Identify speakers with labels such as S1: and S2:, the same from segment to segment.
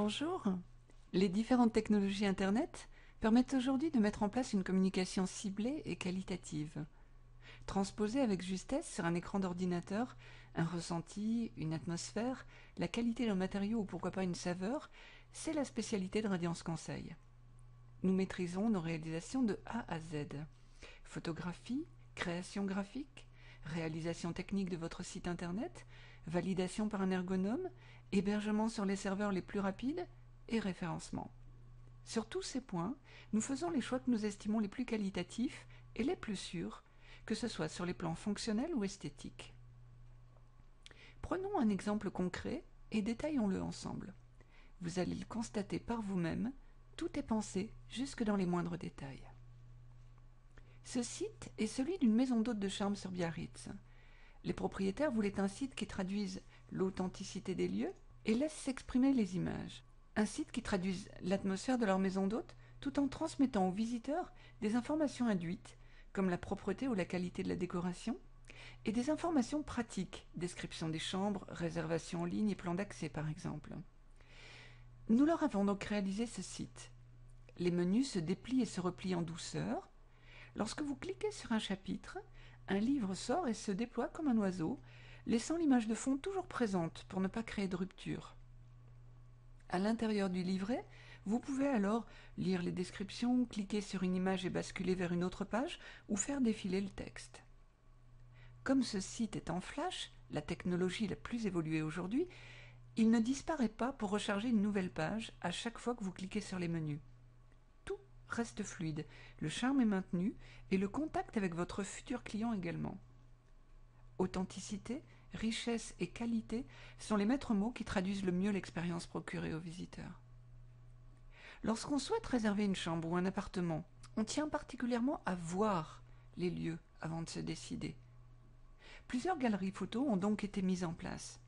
S1: Bonjour. Les différentes technologies Internet permettent aujourd'hui de mettre en place une communication ciblée et qualitative. Transposer avec justesse sur un écran d'ordinateur un ressenti, une atmosphère, la qualité d'un matériau ou pourquoi pas une saveur, c'est la spécialité de Radiance Conseil. Nous maîtrisons nos réalisations de A à Z. Photographie, création graphique, réalisation technique de votre site internet, validation par un ergonome, hébergement sur les serveurs les plus rapides et référencement. Sur tous ces points, nous faisons les choix que nous estimons les plus qualitatifs et les plus sûrs, que ce soit sur les plans fonctionnels ou esthétiques. Prenons un exemple concret et détaillons-le ensemble. Vous allez le constater par vous-même, tout est pensé jusque dans les moindres détails. Ce site est celui d'une maison d'hôtes de charme sur Biarritz. Les propriétaires voulaient un site qui traduise l'authenticité des lieux et laisse s'exprimer les images. Un site qui traduise l'atmosphère de leur maison d'hôtes tout en transmettant aux visiteurs des informations induites, comme la propreté ou la qualité de la décoration, et des informations pratiques, description des chambres, réservation en ligne et plan d'accès par exemple. Nous leur avons donc réalisé ce site. Les menus se déplient et se replient en douceur. Lorsque vous cliquez sur un chapitre, un livre sort et se déploie comme un oiseau, laissant l'image de fond toujours présente pour ne pas créer de rupture. À l'intérieur du livret, vous pouvez alors lire les descriptions, cliquer sur une image et basculer vers une autre page ou faire défiler le texte. Comme ce site est en flash, la technologie la plus évoluée aujourd'hui, il ne disparaît pas pour recharger une nouvelle page à chaque fois que vous cliquez sur les menus. Tout reste fluide, le charme est maintenu et le contact avec votre futur client également. Authenticité, richesse et qualité sont les maîtres mots qui traduisent le mieux l'expérience procurée aux visiteurs. Lorsqu'on souhaite réserver une chambre ou un appartement, on tient particulièrement à voir les lieux avant de se décider. Plusieurs galeries photos ont donc été mises en place.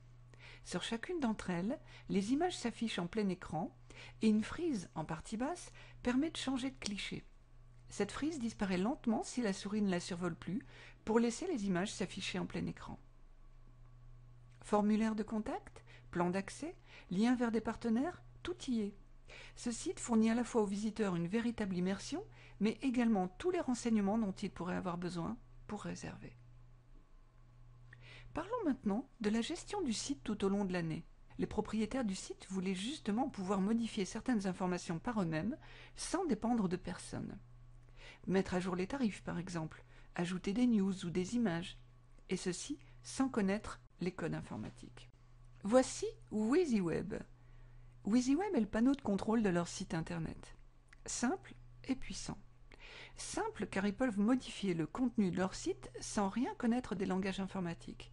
S1: Sur chacune d'entre elles, les images s'affichent en plein écran et une frise en partie basse permet de changer de cliché. Cette frise disparaît lentement si la souris ne la survole plus pour laisser les images s'afficher en plein écran. Formulaire de contact, plan d'accès, lien vers des partenaires, tout y est. Ce site fournit à la fois aux visiteurs une véritable immersion, mais également tous les renseignements dont ils pourraient avoir besoin pour réserver. Parlons maintenant de la gestion du site tout au long de l'année. Les propriétaires du site voulaient justement pouvoir modifier certaines informations par eux-mêmes sans dépendre de personne. Mettre à jour les tarifs par exemple, ajouter des news ou des images, et ceci sans connaître les codes informatiques. Voici WYSIWeb. WYSIWeb est le panneau de contrôle de leur site internet. Simple et puissant. Simple car ils peuvent modifier le contenu de leur site sans rien connaître des langages informatiques.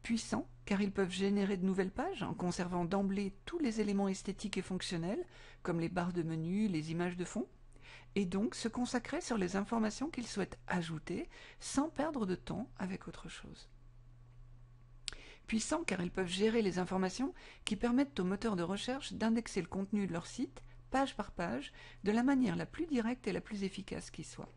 S1: Puissant car ils peuvent générer de nouvelles pages en conservant d'emblée tous les éléments esthétiques et fonctionnels comme les barres de menu, les images de fond, et donc se consacrer sur les informations qu'ils souhaitent ajouter sans perdre de temps avec autre chose. Puissants car ils peuvent gérer les informations qui permettent au moteur de recherche d'indexer le contenu de leur site, page par page, de la manière la plus directe et la plus efficace qui soit.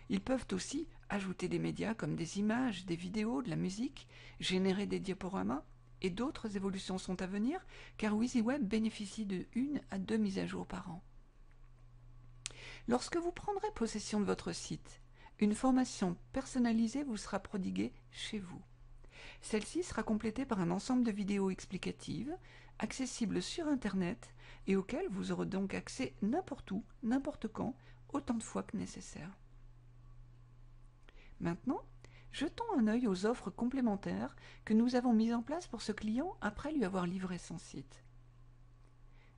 S1: Ils peuvent aussi ajouter des médias comme des images, des vidéos, de la musique, générer des diaporamas, et d'autres évolutions sont à venir car WYSIWeb bénéficie de 1 à 2 mises à jour par an. Lorsque vous prendrez possession de votre site, une formation personnalisée vous sera prodiguée chez vous. Celle-ci sera complétée par un ensemble de vidéos explicatives, accessibles sur Internet et auxquelles vous aurez donc accès n'importe où, n'importe quand, autant de fois que nécessaire. Maintenant, jetons un œil aux offres complémentaires que nous avons mises en place pour ce client après lui avoir livré son site.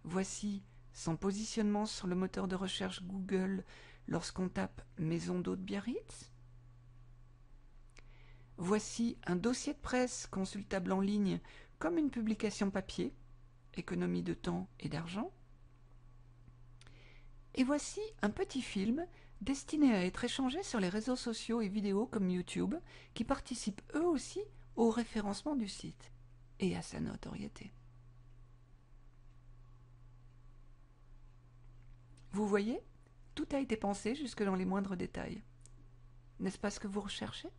S1: Voici son positionnement sur le moteur de recherche Google lorsqu'on tape « Maison d'hôtes Biarritz ». Voici un dossier de presse consultable en ligne comme une publication papier, économie de temps et d'argent. Et voici un petit film destiné à être échangé sur les réseaux sociaux et vidéos comme YouTube, qui participent eux aussi au référencement du site et à sa notoriété. Vous voyez, tout a été pensé jusque dans les moindres détails. N'est-ce pas ce que vous recherchez ?